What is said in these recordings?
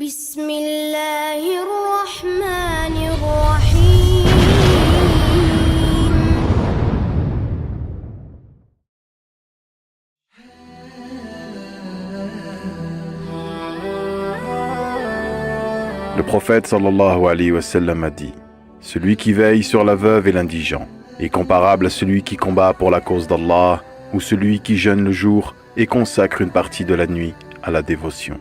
بسم الله الرحمن الرحيم. Le prophète sallallahu alayhi wa sallam a dit: celui qui veille sur la veuve et l'indigent est comparable à celui qui combat pour la cause d'Allah ou celui qui jeûne le jour et consacre une partie de la nuit à la dévotion.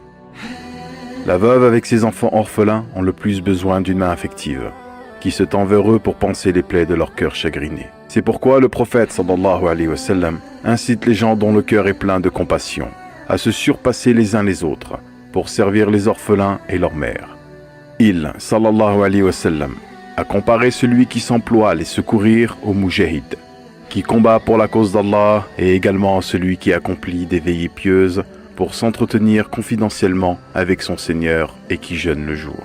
La veuve avec ses enfants orphelins ont le plus besoin d'une main affective, qui se tend vers eux pour panser les plaies de leur cœur chagriné. C'est pourquoi le prophète sallallahu alayhi wa sallam incite les gens dont le cœur est plein de compassion à se surpasser les uns les autres pour servir les orphelins et leurs mères. Il, sallallahu alayhi wa sallam, a comparé celui qui s'emploie à les secourir au mujahid, qui combat pour la cause d'Allah, et également celui qui accomplit des veillées pieuses pour s'entretenir confidentiellement avec son Seigneur et qui jeûne le jour.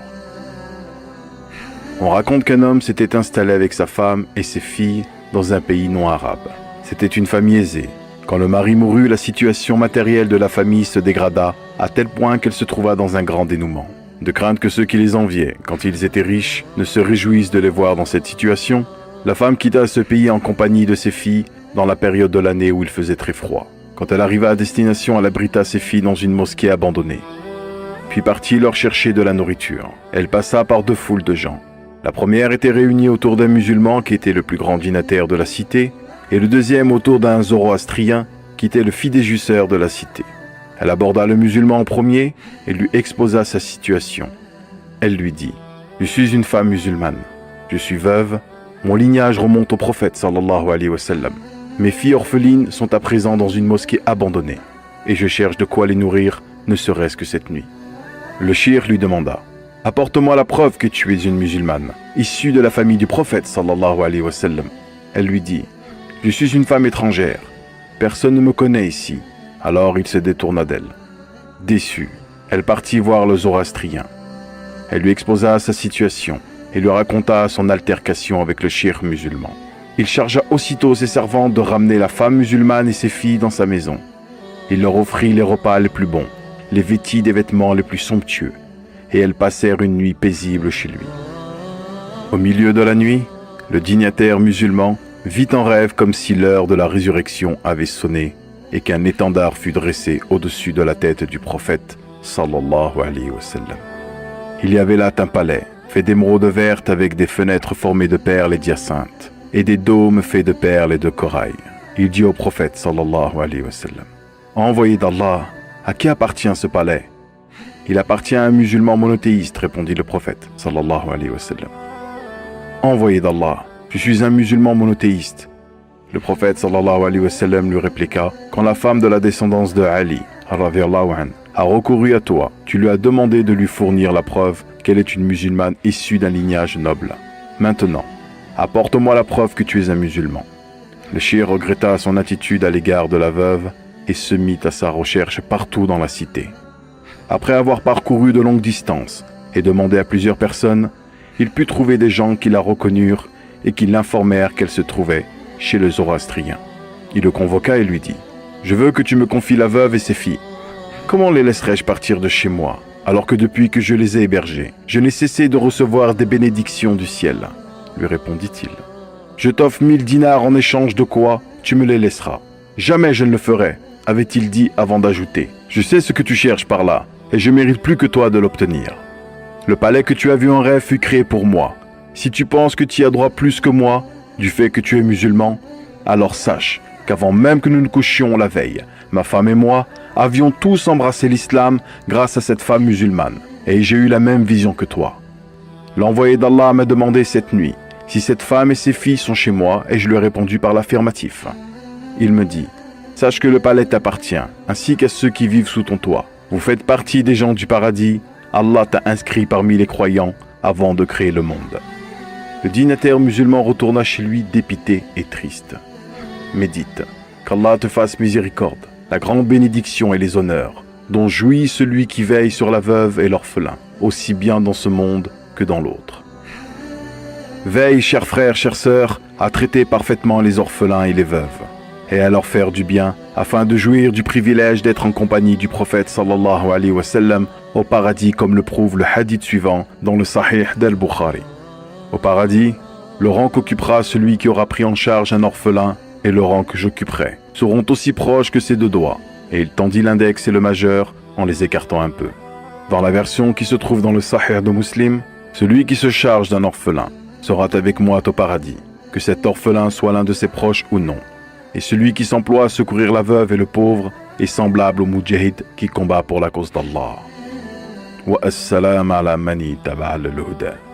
On raconte qu'un homme s'était installé avec sa femme et ses filles dans un pays non arabe. C'était une famille aisée. Quand le mari mourut, la situation matérielle de la famille se dégrada à tel point qu'elle se trouva dans un grand dénouement. De crainte que ceux qui les enviaient, quand ils étaient riches, ne se réjouissent de les voir dans cette situation, la femme quitta ce pays en compagnie de ses filles dans la période de l'année où il faisait très froid. Quand elle arriva à destination, elle abrita ses filles dans une mosquée abandonnée, puis partit leur chercher de la nourriture. Elle passa par deux foules de gens. La première était réunie autour d'un musulman qui était le plus grand dignitaire de la cité, et le deuxième autour d'un zoroastrien qui était le fidéjusseur de la cité. Elle aborda le musulman en premier et lui exposa sa situation. Elle lui dit: « Je suis une femme musulmane, je suis veuve, mon lignage remonte au prophète sallallahu alayhi wa sallam. Mes filles orphelines sont à présent dans une mosquée abandonnée et je cherche de quoi les nourrir, ne serait-ce que cette nuit. » Le shir lui demanda: « Apporte-moi la preuve que tu es une musulmane, issue de la famille du prophète sallallahu alayhi wa sallam. » Elle lui dit: « Je suis une femme étrangère, personne ne me connaît ici. » Alors il se détourna d'elle. Déçue, elle partit voir le zoroastrien. Elle lui exposa sa situation et lui raconta son altercation avec le shir musulman. Il chargea aussitôt ses servantes de ramener la femme musulmane et ses filles dans sa maison. Il leur offrit les repas les plus bons, les vêtit des vêtements les plus somptueux, et elles passèrent une nuit paisible chez lui. Au milieu de la nuit, le dignitaire musulman vit en rêve comme si l'heure de la résurrection avait sonné et qu'un étendard fut dressé au-dessus de la tête du prophète sallallahu alayhi wa sallam. Il y avait là un palais fait d'émeraude verte avec des fenêtres formées de perles et d'hyacinthe et des dômes faits de perles et de corail. Il dit au prophète sallallahu alayhi wa sallam: « Envoyé d'Allah, à qui appartient ce palais ?» « Il appartient à un musulman monothéiste, répondit le prophète sallallahu alayhi wa sallam. « Envoyé d'Allah, je suis un musulman monothéiste. » Le prophète sallallahu alayhi wa sallam lui répliqua: « Quand la femme de la descendance de Ali radhiyallahu anhu a recouru à toi, tu lui as demandé de lui fournir la preuve qu'elle est une musulmane issue d'un lignage noble. Maintenant, apporte-moi la preuve que tu es un musulman. » Le shir regretta son attitude à l'égard de la veuve et se mit à sa recherche partout dans la cité. Après avoir parcouru de longues distances et demandé à plusieurs personnes, il put trouver des gens qui la reconnurent et qui l'informèrent qu'elle se trouvait chez le zoroastrien. Il le convoqua et lui dit: « Je veux que tu me confies la veuve et ses filles. Comment les laisserai-je partir de chez moi, alors que depuis que je les ai hébergées, je n'ai cessé de recevoir des bénédictions du ciel ?» lui répondit-il. « Je t'offre 1000 dinars en échange de quoi tu me les laisseras. »« Jamais je ne le ferai, » avait-il dit avant d'ajouter: « Je sais ce que tu cherches par là, et je mérite plus que toi de l'obtenir. Le palais que tu as vu en rêve fut créé pour moi. Si tu penses que tu y as droit plus que moi, du fait que tu es musulman, alors sache qu'avant même que nous ne couchions la veille, ma femme et moi avions tous embrassé l'islam grâce à cette femme musulmane, et j'ai eu la même vision que toi. L'envoyé d'Allah m'a demandé cette nuit si cette femme et ses filles sont chez moi, et je lui ai répondu par l'affirmatif. Il me dit: « Sache que le palais t'appartient, ainsi qu'à ceux qui vivent sous ton toit. Vous faites partie des gens du paradis, Allah t'a inscrit parmi les croyants avant de créer le monde. » Le dignitaire musulman retourna chez lui dépité et triste. Médite: qu'Allah te fasse miséricorde, la grande bénédiction et les honneurs dont jouit celui qui veille sur la veuve et l'orphelin, aussi bien dans ce monde que dans l'autre. Veille, chers frères, chères sœurs, à traiter parfaitement les orphelins et les veuves, et à leur faire du bien, afin de jouir du privilège d'être en compagnie du prophète sallallahu alayhi wa sallam au paradis comme le prouve le hadith suivant dans le Sahih d'Al-Bukhari. Au paradis, le rang qu'occupera celui qui aura pris en charge un orphelin et le rang que j'occuperai seront aussi proches que ses deux doigts. Et il tendit l'index et le majeur en les écartant un peu. Dans la version qui se trouve dans le Sahih de Muslim, celui qui se charge d'un orphelin sera avec moi au paradis, que cet orphelin soit l'un de ses proches ou non. Et celui qui s'emploie à secourir la veuve et le pauvre est semblable au mujahid qui combat pour la cause d'Allah. Wa as-salam ala mani tab'a al-huda.